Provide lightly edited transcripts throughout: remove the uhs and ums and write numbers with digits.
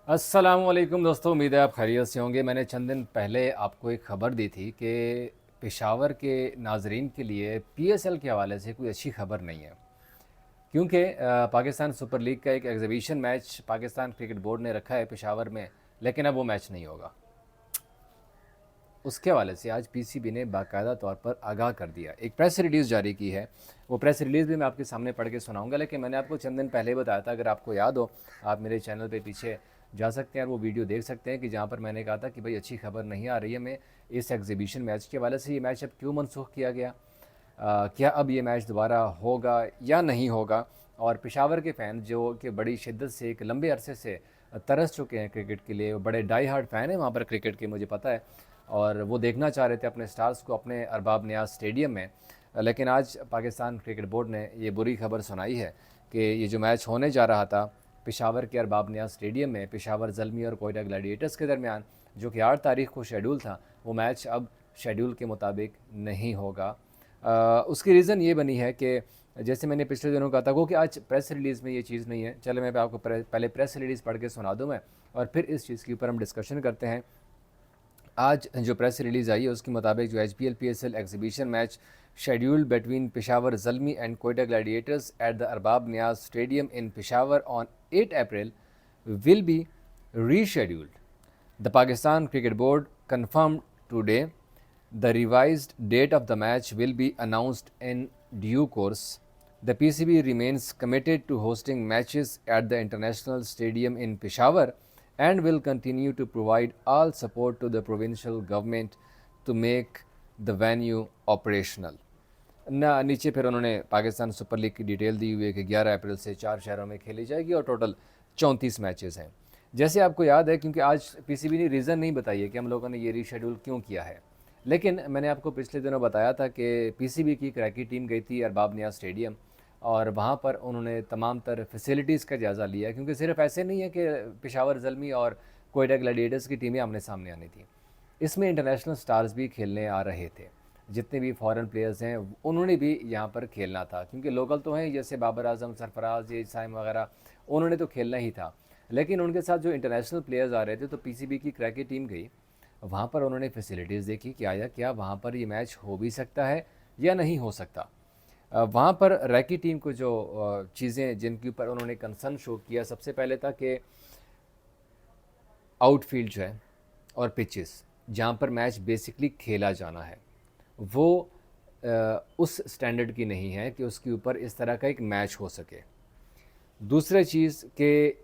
अस्सलामुअलैकुम दोस्तों, उम्मीद है आप खैरियत से होंगे। मैंने चंद दिन पहले आपको एक ख़बर दी थी कि पेशावर के नाज़रीन के लिए पीएसएल के हवाले से कोई अच्छी खबर नहीं है, क्योंकि पाकिस्तान सुपर लीग का एक exhibition match Pakistan cricket board ने रखा है पेशावर में, लेकिन अब वो मैच नहीं होगा। उसके हवाले से आज पीसीबी ने बाकायदा तौर पर आगाह कर दिया, एक प्रेस रिलीज़ जारी की है। वो प्रेस रिलीज़ भी मैं आपके सामने पढ़ के सुनाऊंगा, लेकिन मैंने आपको चंद दिन पहले बताया था, अगर आपको याद हो आप मेरे चैनल पे पीछे जा सकते हैं और वो वीडियो देख सकते हैं कि जहाँ पर मैंने कहा था कि भाई अच्छी खबर नहीं आ रही है हमें इस एग्जीबिशन मैच के हवाले से। ये मैच अब क्यों मनसूख किया गया, क्या अब ये मैच दोबारा होगा या नहीं होगा। और पेशावर के फ़ैन जो कि बड़ी शिद्दत से एक लंबे अरसे से तरस चुके हैं क्रिकेट के लिए, वो बड़े डाई हार्ड फ़ैन हैं वहाँ पर क्रिकेट के, मुझे पता है, और वो देखना चाह रहे थे अपने स्टार्स को अपने अरबाब नियाज़ स्टेडियम में। लेकिन आज पाकिस्तान क्रिकेट बोर्ड ने ये बुरी खबर सुनाई है कि ये जो मैच होने जा रहा था पेशावर के अरबाब नियाज़ स्टेडियम में पेशावर ज़ल्मी और कोयटा ग्लैडिएटर्स के दरमियान, जो कि 8 तारीख को शेड्यूल था, वो मैच अब शेड्यूल के मुताबिक नहीं होगा। उसकी रीज़न ये बनी है कि जैसे मैंने पिछले दिनों कहा था वो कि आज प्रेस रिलीज़ में ये चीज़ नहीं है। चलो मैं आपको पहले प्रेस रिलीज़ पढ़ के सुना दूँ मैं, और फिर इस चीज़ के ऊपर हम डिस्कशन करते हैं। आज जो प्रेस रिलीज़ आई है उसके मुताबिक जो HPL PSL exhibition match scheduled between Peshawar Zalmi and Quetta gladiators at the Arbab Niaz stadium in Peshawar on 8 April will be rescheduled. The Pakistan Cricket Board confirmed today the revised date of the match will be announced in due course. The PCB remains committed to hosting matches at the International Stadium in Peshawar and will continue to provide all support to the provincial government to make the venue operational. ना नीचे फिर उन्होंने Pakistan super league की detail दी हुई है कि 11 अप्रैल से 4 शहरों में खेली जाएगी और टोटल 34 मैचेस हैं। जैसे आपको याद है, क्योंकि आज पीसीबी ने रीज़न नहीं बताई है कि हम लोगों ने ये रीशेड्यूल क्यों किया है, लेकिन मैंने आपको पिछले दिनों बताया था कि पीसीबी की क्रैकी टीम गई थी अरबाब नियाज़ स्टेडियम, और वहाँ पर उन्होंने तमाम तर फैसिलिटीज़ का जायज़ा लिया, क्योंकि सिर्फ ऐसे नहीं है कि पेशावर ज़ल्मी और कोयटा ग्लैडिएटर्स की टीमें आमने सामने आनी थी, इसमें इंटरनेशनल स्टार्स भी खेलने आ रहे थे। जितने भी फॉरेन प्लेयर्स हैं उन्होंने भी यहाँ पर खेलना था, क्योंकि लोकल तो हैं जैसे बाबर आजम, सरफराज, ये साइम वगैरह, उन्होंने तो खेलना ही था। लेकिन उनके साथ जो इंटरनेशनल प्लेयर्स आ रहे थे, तो पीसीबी की क्रैकी टीम गई वहाँ पर, उन्होंने फैसिलिटीज़ देखी कि आया क्या वहाँ पर ये मैच हो भी सकता है या नहीं हो सकता। वहाँ पर रैकी टीम को जो चीज़ें जिनके ऊपर उन्होंने कंसर्न शो किया, सबसे पहले था कि आउटफील्ड जो है और पिचेस जहाँ पर मैच बेसिकली खेला जाना है, वो उस स्टैंडर्ड की नहीं है कि उसके ऊपर इस तरह का एक मैच हो सके। दूसरी चीज़ कि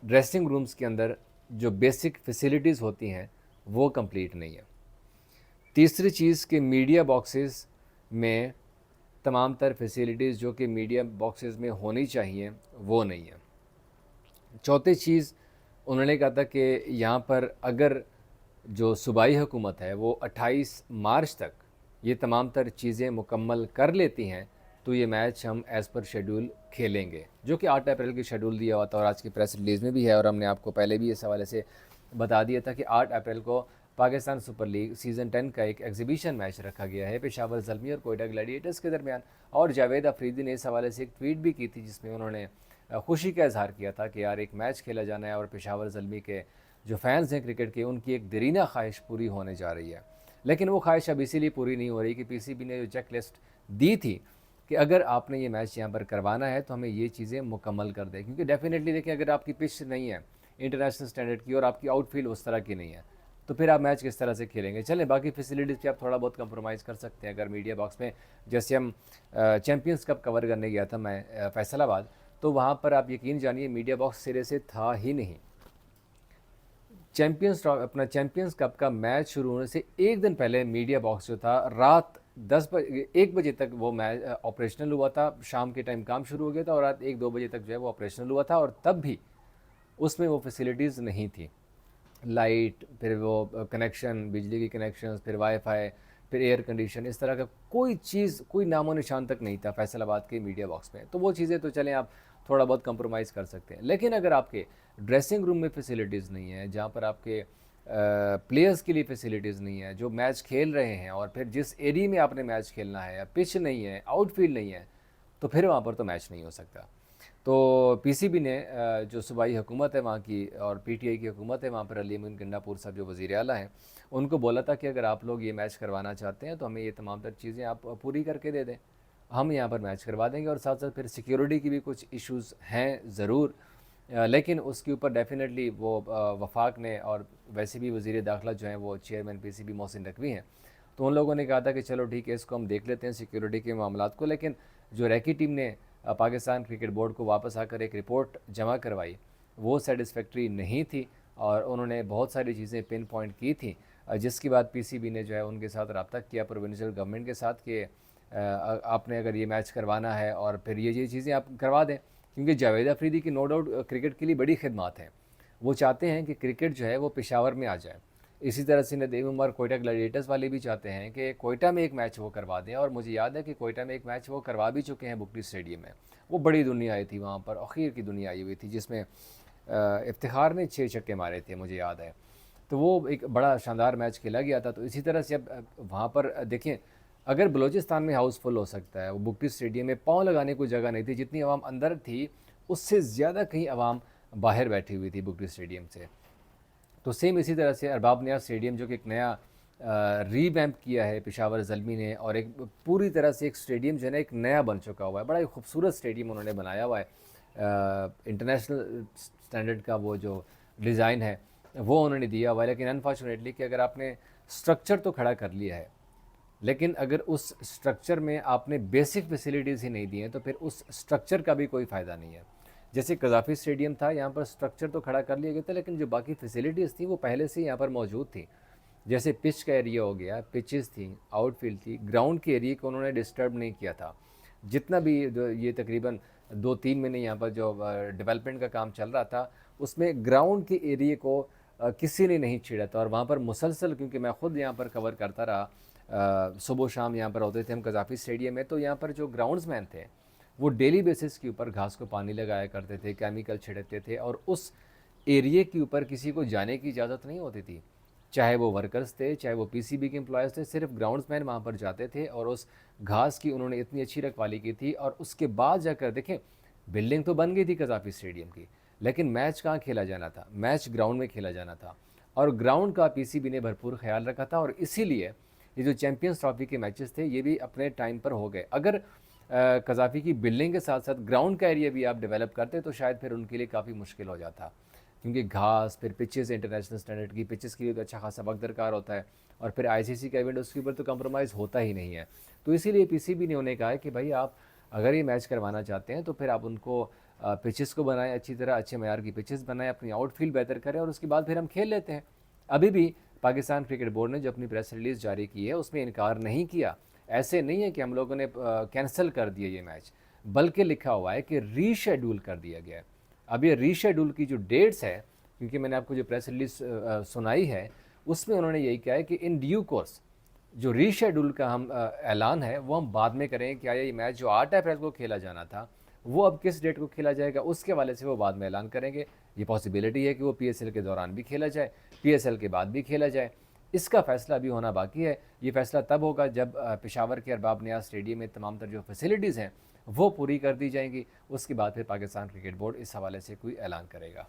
ड्रेसिंग रूम्स के अंदर जो बेसिक फैसिलिटीज़ होती हैं वो कंप्लीट नहीं है। तीसरी चीज़ कि मीडिया बॉक्सेस में तमाम तर फैसिलिटीज़ जो कि मीडिया बॉक्सेस में होनी चाहिए वो नहीं है। चौथी चीज़ उन्होंने कहा था कि यहाँ पर अगर जो सूबाई हुकूमत है वो 28 मार्च तक ये तमाम तर चीज़ें मुकम्मल कर लेती हैं, तो ये मैच हम एज़ पर शेड्यूल खेलेंगे, जो कि 8 अप्रैल की शेड्यूल दिया हुआ था और आज की प्रेस रिलीज़ में भी है। और हमने आपको पहले भी इस हवाले से बता दिया था कि 8 अप्रैल को पाकिस्तान सुपर लीग सीज़न 10 का एक एग्जीबिशन मैच रखा गया है पेशावर ज़ल्मी और कोयटा ग्लैडिएटर्स के दरमियान। और जावेद अफरीदी ने इस हवाले से एक ट्वीट भी की थी जिसमें उन्होंने खुशी का इजहार किया था कि यार एक मैच खेला जाना है और पेशावर ज़ल्मी के जो फैंस हैं क्रिकेट के, उनकी एक दरीना ख्वाहिश पूरी होने जा रही है। लेकिन वो ख्वाहिश अब इसीलिए पूरी नहीं हो रही कि पीसीबी ने जो चेक लिस्ट दी थी कि अगर आपने ये मैच यहाँ पर करवाना है तो हमें ये चीज़ें मुकम्मल कर दें, क्योंकि डेफिनेटली देखिए अगर आपकी पिच नहीं है इंटरनेशनल स्टैंडर्ड की और आपकी आउटफील्ड उस तरह की नहीं है, तो फिर आप मैच किस तरह से खेलेंगे। चलें, बाकी फैसिलिटीज़ पे आप थोड़ा बहुत कंप्रोमाइज़ कर सकते हैं। अगर मीडिया बॉक्स में जैसे हम चैम्पियंस कप कवर करने गया था मैं फैसलाबाद, तो वहाँ पर आप यकीन जानिए मीडिया बॉक्स सिरे से था ही नहीं। चैम्पियंस कप का मैच शुरू होने से एक दिन पहले मीडिया बॉक्स जो था रात 1 बजे तक वो मैच ऑपरेशनल हुआ था। शाम के टाइम काम शुरू हो गया था और रात 1-2 बजे तक जो है वो ऑपरेशनल हुआ था, और तब भी उसमें वो फैसिलिटीज़ नहीं थी। लाइट, फिर वो कनेक्शन, बिजली की कनेक्शंस, फिर वाईफाई, फिर एयर कंडीशन, इस तरह का कोई चीज़, कोई नामो निशान तक नहीं था फैसलाबाद के मीडिया बॉक्स में। तो वो चीज़ें तो चलें आप थोड़ा बहुत कंप्रोमाइज़ कर सकते हैं, लेकिन अगर आपके ड्रेसिंग रूम में फैसिलिटीज़ नहीं है, जहाँ पर आपके प्लेयर्स के लिए फैसिलिटीज़ नहीं है जो मैच खेल रहे हैं, और फिर जिस एरिया में आपने मैच खेलना है, या पिच नहीं है, आउटफील्ड नहीं है, तो फिर वहाँ पर तो मैच नहीं हो सकता। तो पीसीबी ने जो सूबाई हुकूमत है वहाँ की और पीटीआई की हुकूमत है वहाँ पर, अली अमीन गंडापुर साहब जो वज़ीर आला हैं, उनको बोला था कि अगर आप लोग ये मैच करवाना चाहते हैं तो हमें ये तमाम तर चीज़ें आप पूरी करके दे दें, हम यहाँ पर मैच करवा देंगे। और साथ साथ फिर सिक्योरिटी की भी कुछ इश्यूज़ हैं ज़रूर, लेकिन उसके ऊपर डेफिनेटली वो वफाक ने, और वैसे भी वज़ीर दाखिला जो हैं वो चेयरमैन पीसीबी मोहसिन नकवी हैं, तो उन लोगों ने कहा था कि चलो ठीक है, इसको हम देख लेते हैं सिक्योरिटी के मामलात को। लेकिन जो रैकी टीम ने पाकिस्तान क्रिकेट बोर्ड को वापस आकर एक रिपोर्ट जमा करवाई, वो सेटिस्फैक्ट्री नहीं थी और उन्होंने बहुत सारी चीज़ें पिन पॉइंट की थी, जिसके बाद पीसीबी ने जो है उनके साथ रब्ता किया प्रोविंशियल गवर्नमेंट के साथ कि आपने अगर ये मैच करवाना है और फिर ये चीज़ें आप करवा दें, क्योंकि जावेद अफरीदी की नो डाउट क्रिकेट के लिए बड़ी खिदमात हैं। वो चाहते हैं कि क्रिकेट जो है वो पेशावर में आ जाए। इसी तरह से नदीम उमर कोयटा ग्लैडिएटर्स वाले भी चाहते हैं कि कोयटा में एक मैच वो करवा दें, और मुझे याद है कि कोयटा में एक मैच वो करवा भी चुके हैं बुकटी स्टेडियम में। वो बड़ी दुनिया आई थी वहाँ पर, आखिर की दुनिया आई हुई थी, जिसमें इफ्तिखार ने 6 छक्के मारे थे, मुझे याद है। तो वो एक बड़ा शानदार मैच खेला गया था। तो इसी तरह से अब वहाँ पर देखें, अगर बलूचिस्तान में हाउसफुल हो सकता है, वो बुकटी स्टेडियम में पाँव लगाने को जगह नहीं थी, जितनी आवाम अंदर थी उससे ज़्यादा कहीं आवाम बाहर बैठी हुई थी बुकटी स्टेडियम से। तो सेम इसी तरह से अरबाब नियाज़ स्टेडियम जो कि एक नया रीवैम्प किया है पेशावर ज़ल्मी ने, और एक पूरी तरह से एक स्टेडियम जो है ना एक नया बन चुका हुआ है, बड़ा ही खूबसूरत स्टेडियम उन्होंने बनाया हुआ है। इंटरनेशनल स्टैंडर्ड का वो जो डिज़ाइन है वो उन्होंने दिया हुआ है। लेकिन अनफॉर्चुनेटली कि अगर आपने स्ट्रक्चर तो खड़ा कर लिया है, लेकिन अगर उस स्ट्रक्चर में आपने बेसिक फैसिलिटीज़ ही नहीं दी हैं, तो फिर उस स्ट्रक्चर का भी कोई फ़ायदा नहीं है। जैसे कज़ाफ़ी स्टेडियम था, यहाँ पर स्ट्रक्चर तो खड़ा कर लिया गया था, लेकिन जो बाकी फैसिलिटीज़ थी वो पहले से यहाँ पर मौजूद थी। जैसे पिच का एरिया हो गया, पिचेस थी, आउटफील्ड थी, ग्राउंड के एरिया को उन्होंने डिस्टर्ब नहीं किया था। जितना भी ये तकरीबन 2-3 महीने यहाँ पर जो डेवलपमेंट का काम चल रहा था, उसमें ग्राउंड के एरिए को किसी ने नहीं छेड़ा था। और वहाँ पर मुसलसल, क्योंकि मैं ख़ुद यहाँ पर कवर करता रहा, सुबह शाम यहाँ पर होते थे हम कज़ाफ़ी स्टेडियम में, तो यहाँ पर जो ग्राउंड्समैन थे वो डेली बेसिस के ऊपर घास को पानी लगाया करते थे, केमिकल छिड़कते थे, और उस एरिए के ऊपर किसी को जाने की इजाज़त नहीं होती थी, चाहे वो वर्कर्स थे, चाहे वो पीसीबी के एम्प्लॉयज़ थे। सिर्फ ग्राउंड्समैन वहाँ पर जाते थे, और उस घास की उन्होंने इतनी अच्छी रखवाली की थी। और उसके बाद जाकर देखें, बिल्डिंग तो बन गई थी कज़ाफ़ी स्टेडियम की, लेकिन मैच कहाँ खेला जाना था? मैच ग्राउंड में खेला जाना था, और ग्राउंड का पीसीबी ने भरपूर ख्याल रखा था। और इसीलिए ये जो चैम्पियंस ट्रॉफी के मैचेस थे ये भी अपने टाइम पर हो गए। अगर कज़ाफ़ी की बिल्डिंग के साथ साथ ग्राउंड का एरिया भी आप डेवलप करते तो शायद फिर उनके लिए काफ़ी मुश्किल हो जाता, क्योंकि घास, फिर पिचेस, इंटरनेशनल स्टैंडर्ड की पिचेस के लिए अच्छा खासा वक्त दरकार होता है, और फिर आईसीसी का इवेंट, उसके ऊपर तो कंप्रोमाइज़ होता ही नहीं है। तो इसीलिए पीसीबी ने उन्हें कहा है कि भाई आप अगर ये मैच करवाना चाहते हैं तो फिर आप उनको पिचेस को बनाएं अच्छी तरह, अच्छे मैयार की पिचेस बनाएं, अपनी आउटफील्ड बेहतर करें, और उसके बाद फिर हम खेल लेते हैं। अभी भी पाकिस्तान क्रिकेट बोर्ड ने जो अपनी प्रेस रिलीज़ जारी की है उसमें इनकार नहीं किया। ऐसे नहीं है कि हम लोगों ने कैंसिल कर दिया ये मैच, बल्कि लिखा हुआ है कि रीशेड्यूल कर दिया गया है। अब ये रीशेड्यूल की जो डेट्स है, क्योंकि मैंने आपको जो प्रेस रिलीज सुनाई है उसमें उन्होंने यही कहा है कि इन ड्यू कोर्स जो रीशेड्यूल का हम ऐलान है वो हम बाद में करें। क्या ये मैच जो 8 अप्रैल को खेला जाना था वो अब किस डेट को खेला जाएगा उसके हवाले से वो बाद में ऐलान करेंगे। ये पॉसिबिलिटी है कि वो पीएसएल के दौरान भी खेला जाए, पीएसएल के बाद भी खेला जाए। इसका फ़ैसला अभी होना बाकी है। ये फ़ैसला तब होगा जब पेशावर के अरबाब नियाज़ स्टेडियम में तमाम तर जो फैसिलिटीज़ हैं वो पूरी कर दी जाएंगी। उसके बाद फिर पाकिस्तान क्रिकेट बोर्ड इस हवाले से कोई ऐलान करेगा।